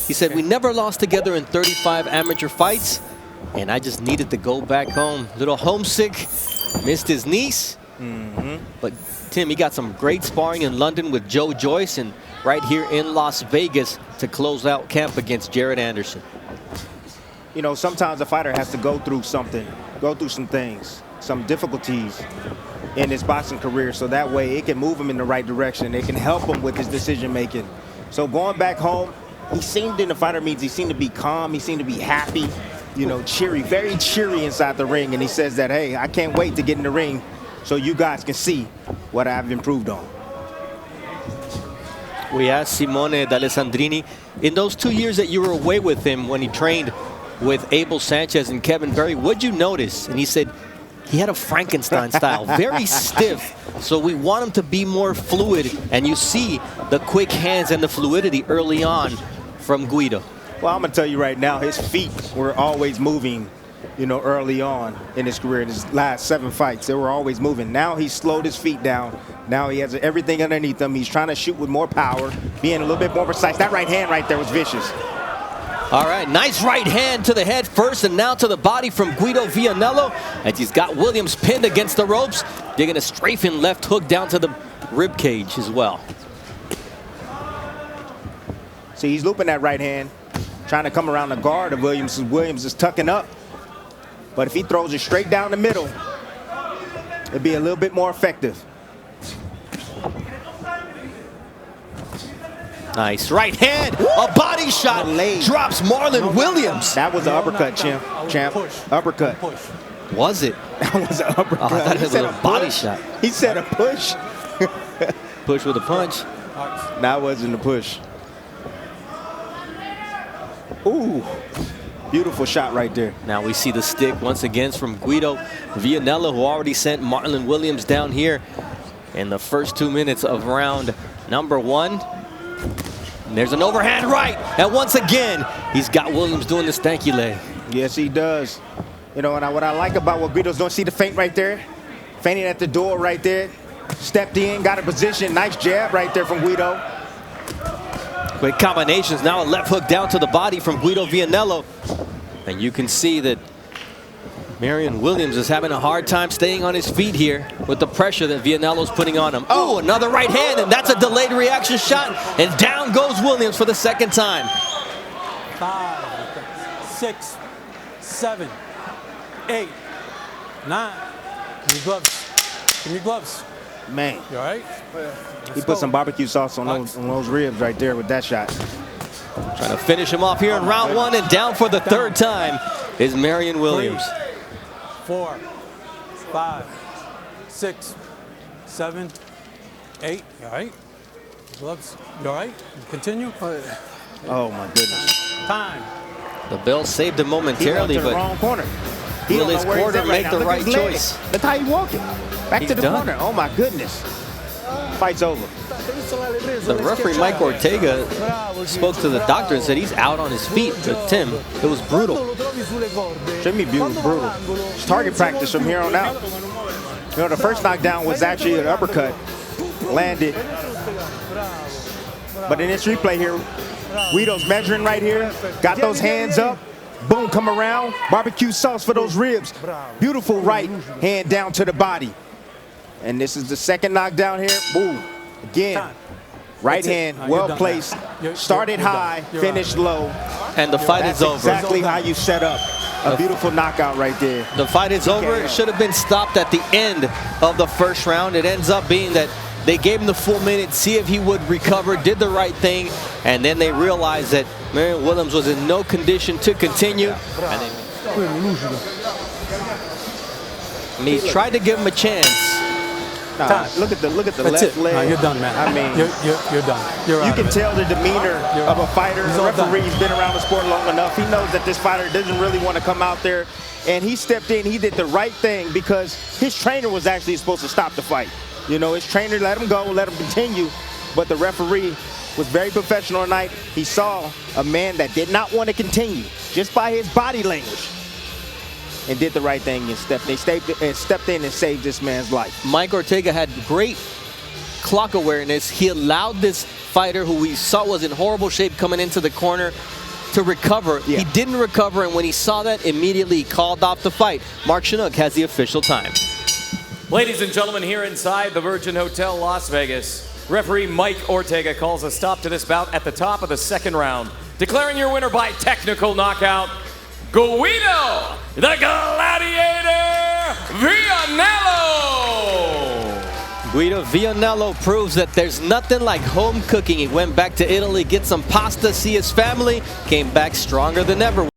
He said, we never lost together in 35 amateur fights, and I just needed to go back home. Little homesick, missed his niece. But Tim, he got some great sparring in London with Joe Joyce and right here in Las Vegas to close out camp against Jared Anderson. You know, sometimes a fighter has to go through something, go through some things, some difficulties in his boxing career, so that way it can move him in the right direction. It can help him with his decision making. So going back home, he seemed in the fighter meets, he seemed to be calm, he seemed to be happy, you know, cheery, very cheery inside the ring. And he says that, hey, I can't wait to get in the ring so you guys can see what I've improved on. We asked Simone D'Alessandrini, in those 2 years that you were away with him when he trained with Abel Sanchez and Kevin Berry, what'd you notice? And he said he had a Frankenstein style, very stiff. So we want him to be more fluid, and you see the quick hands and the fluidity early on from Guido. Well, I'm gonna tell you right now, his feet were always moving, you know, early on in his career. In his last 7 fights, they were always moving. Now he's slowed his feet down. Now he has everything underneath him. He's trying to shoot with more power, being a little bit more precise. That right hand right there was vicious. All right, nice right hand to the head first and now to the body from Guido Vianello. And he's got Williams pinned against the ropes, digging a strafing left hook down to the rib cage as well. See, he's looping that right hand, trying to come around the guard of Williams. Williams is tucking up. But if he throws it straight down the middle, it'd be a little bit more effective. Nice right hand, a body shot, drops Marlon Williams. That was an uppercut, champ. Uppercut. Was it? That was an uppercut. Oh, I thought it was a body shot. He said a push. Push with a punch. That wasn't a push. Ooh, beautiful shot right there. Now we see the stick once again from Guido Vianello, who already sent Marlon Williams down here in the first 2 minutes of round number 1. And there's an overhand right, and once again, he's got Williams doing the stanky leg. Yes, he does. You know, and what I like about what Guido's doing, see the feint right there? Feinting at the door right there. Stepped in, got a position. Nice jab right there from Guido. Quick combinations, now a left hook down to the body from Guido Vianello. And you can see that Marion Williams is having a hard time staying on his feet here with the pressure that Vianello's putting on him. Oh, another right hand, and that's a delayed reaction shot. And down goes Williams for the second time. 5, 6, 7, 8, 9. Give me gloves. Give me gloves. Man. You all right? He put some barbecue sauce on those ribs right there with that shot. Trying to finish him off here in round 1, and down for the third time is Marion Williams. 3, 4, 5, 6, 7, 8. You all right? Gloves. You all right? Continue. Oh my goodness. Time. The bell saved him momentarily, he went to the but wrong corner. will his corner make the right choice? Look how he's walking. Back to the corner. Oh my goodness. Fight's over. The referee, Mike Ortega, spoke to the doctor and said he's out on his feet. But Tim, it was brutal. Shouldn't be brutal. It's target practice from here on out. You know, the first knockdown was actually an uppercut. Landed. But in this replay here, Guido's measuring right here. Got those hands up. Boom, come around. Barbecue sauce for those ribs. Beautiful right hand down to the body. And this is the second knockdown here. Boom. Again. Right hand, well placed. Started high, finished low. And the fight is over. Exactly how you set up. A beautiful knockout right there. The fight is over. It should have been stopped at the end of the first round. It ends up being that they gave him the full minute, see if he would recover, did the right thing, and then they realized that Marion Williams was in no condition to continue. And he tried to give him a chance. Look at the left leg. No, you're done, man. I mean, you're done. You can tell the demeanor of a fighter. The referee's been around the sport long enough. He knows that this fighter doesn't really want to come out there. And he stepped in. He did the right thing because his trainer was actually supposed to stop the fight. You know, his trainer let him go, let him continue. But the referee was very professional tonight. He saw a man that did not want to continue just by his body language, and did the right thing and stepped in and saved this man's life. Mike Ortega had great clock awareness. He allowed this fight fighter who we saw was in horrible shape coming into the corner to recover. Yeah. He didn't recover, and when he saw that, immediately he called off the fight. Mark Chinook has the official time. Ladies and gentlemen, here inside the Virgin Hotel, Las Vegas, referee Mike Ortega calls a stop to this bout at the top of the second round, declaring your winner by technical knockout, Guido, the Gladiator Vianello. Guido Vianello proves that there's nothing like home cooking. He went back to Italy, get some pasta, see his family, came back stronger than ever.